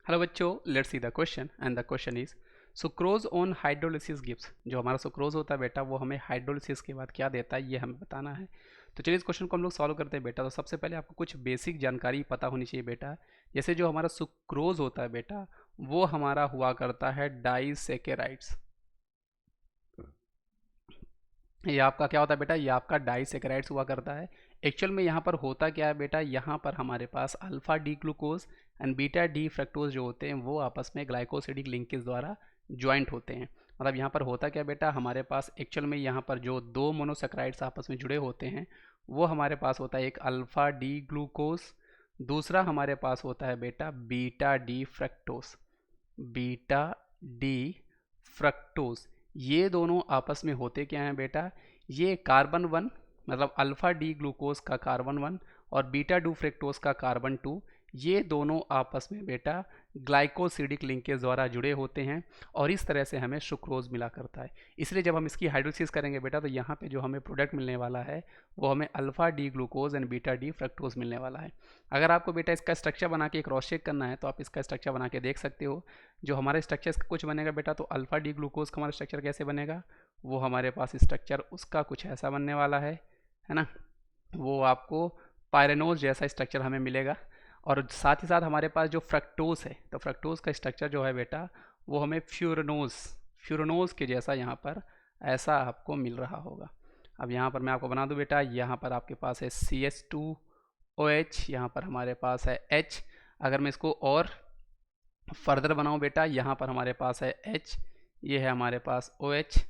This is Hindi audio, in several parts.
हेलो बच्चों, let's see the question and the question is sucrose on hydrolysis gives. जो हमारा सुक्रोज होता है बेटा वो हमें हाइड्रोलिसिस के बाद क्या देता है ये हमें बताना है। तो चलिए इस क्वेश्चन को हम लोग सॉल्व करते हैं बेटा। तो सबसे पहले आपको कुछ बेसिक जानकारी पता होनी चाहिए बेटा। जैसे जो हमारा सुक्रोज होता है बेटा वो हमारा हुआ करता है डाइसेकेराइड्स। ये आपका क्या होता है बेटा, ये आपका डाइसेकेराइड्स हुआ करता है। एक्चुअल में यहाँ पर होता क्या है बेटा, यहाँ पर हमारे पास alpha D glucose and beta D fructose जो होते हैं वो आपस में ग्लाइकोसिडिक लिंकेज द्वारा ज्वाइंट होते हैं। मतलब यहाँ पर होता क्या बेटा, हमारे पास एक्चुअल में यहाँ पर जो दो मोनोसेक्राइड्स आपस में जुड़े होते हैं वो हमारे पास होता है एक अल्फा डी ग्लूकोज, दूसरा हमारे पास होता है बेटा beta D fructose. Beta D fructose ये दोनों आपस में होते क्या हैं बेटा, ये कार्बन वन मतलब अल्फा डी ग्लूकोज का कार्बन वन और बीटा डू फ्रक्टोज का कार्बन टू, ये दोनों आपस में बेटा ग्लाइकोसिडिक लिंकेज द्वारा जुड़े होते हैं और इस तरह से हमें सुक्रोज मिला करता है। इसलिए जब हम इसकी हाइड्रोलिसिस करेंगे बेटा तो यहाँ पे जो हमें प्रोडक्ट मिलने वाला है वो हमें alpha D glucose and beta D fructose मिलने वाला है। अगर आपको बेटा इसका स्ट्रक्चर बना के क्रॉस चेक करना है तो आप इसका स्ट्रक्चर बना के देख सकते हो। जो हमारे स्ट्रक्चर कुछ बनेगा बेटा, तो अल्फा डी ग्लूकोज का हमारा स्ट्रक्चर कैसे बनेगा, वो हमारे पास स्ट्रक्चर उसका कुछ ऐसा बनने वाला है ना। वो आपको पायरेनोज जैसा स्ट्रक्चर हमें मिलेगा। और साथ ही साथ हमारे पास जो फ्रक्टोज है तो फ्रक्टोज का स्ट्रक्चर जो है बेटा वो हमें फ्यूरनोज के जैसा यहाँ पर ऐसा आपको मिल रहा होगा। अब यहाँ पर मैं आपको बना दूँ बेटा, यहाँ पर आपके पास है CH2OH, यहाँ पर हमारे पास है H। अगर मैं इसको और फर्दर बनाऊँ बेटा, यहाँ पर हमारे पास है H, ये है हमारे पास OH।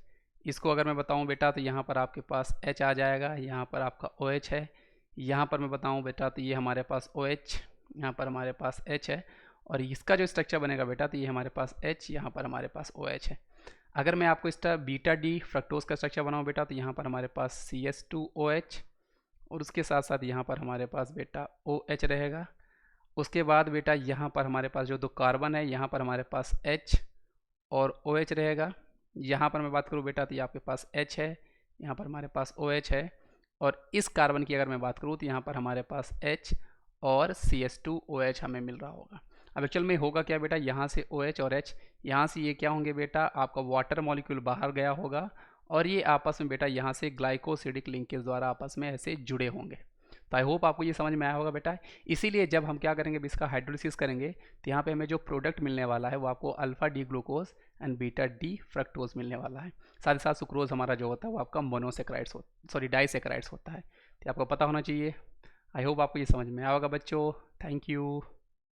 इसको अगर मैं बताऊँ बेटा तो यहाँ पर आपके पास H आ जाएगा, यहाँ पर आपका OH है। यहाँ पर मैं बताऊँ बेटा तो ये हमारे पास OH, यहाँ पर हमारे पास H है। और इसका जो स्ट्रक्चर बनेगा बेटा तो ये हमारे पास H, यहाँ पर हमारे पास OH है। अगर मैं आपको इसका बीटा डी फ्रक्टोज का स्ट्रक्चर बनाऊँ बेटा तो यहाँ पर हमारे पास CH2OH और उसके साथ साथ यहाँ पर हमारे पास बेटा OH रहेगा। उसके बाद बेटा यहाँ पर हमारे पास जो दो कार्बन है यहाँ पर हमारे पास H और OH रहेगा। यहाँ पर मैं बात करूँ बेटा तो ये आपके पास H है, यहाँ पर हमारे पास OH है। और इस कार्बन की अगर मैं बात करूँ तो यहाँ पर हमारे पास H और CH2OH हमें मिल रहा होगा। अब एक्चुअल में होगा क्या बेटा, यहाँ से OH और H, यहाँ से ये क्या होंगे बेटा, आपका वाटर मॉलिक्यूल बाहर गया होगा और ये आपस में बेटा यहाँ से ग्लाइकोसिडिक लिंकेज द्वारा आपस में ऐसे जुड़े होंगे। तो आई होप आपको ये समझ में आया होगा बेटा। इसीलिए जब हम क्या करेंगे, इसका हाइड्रोलिसिस करेंगे तो यहाँ पे हमें जो प्रोडक्ट मिलने वाला है वो आपको alpha D glucose and beta D fructose मिलने वाला है। साथ ही साथ सुक्रोज हमारा जो होता है वो आपका मोनोसेक्राइड्स डाइसेक्राइड्स होता है। तो आपको पता होना चाहिए। आई होप आपको ये समझ में आया होगा बच्चों। Thank you.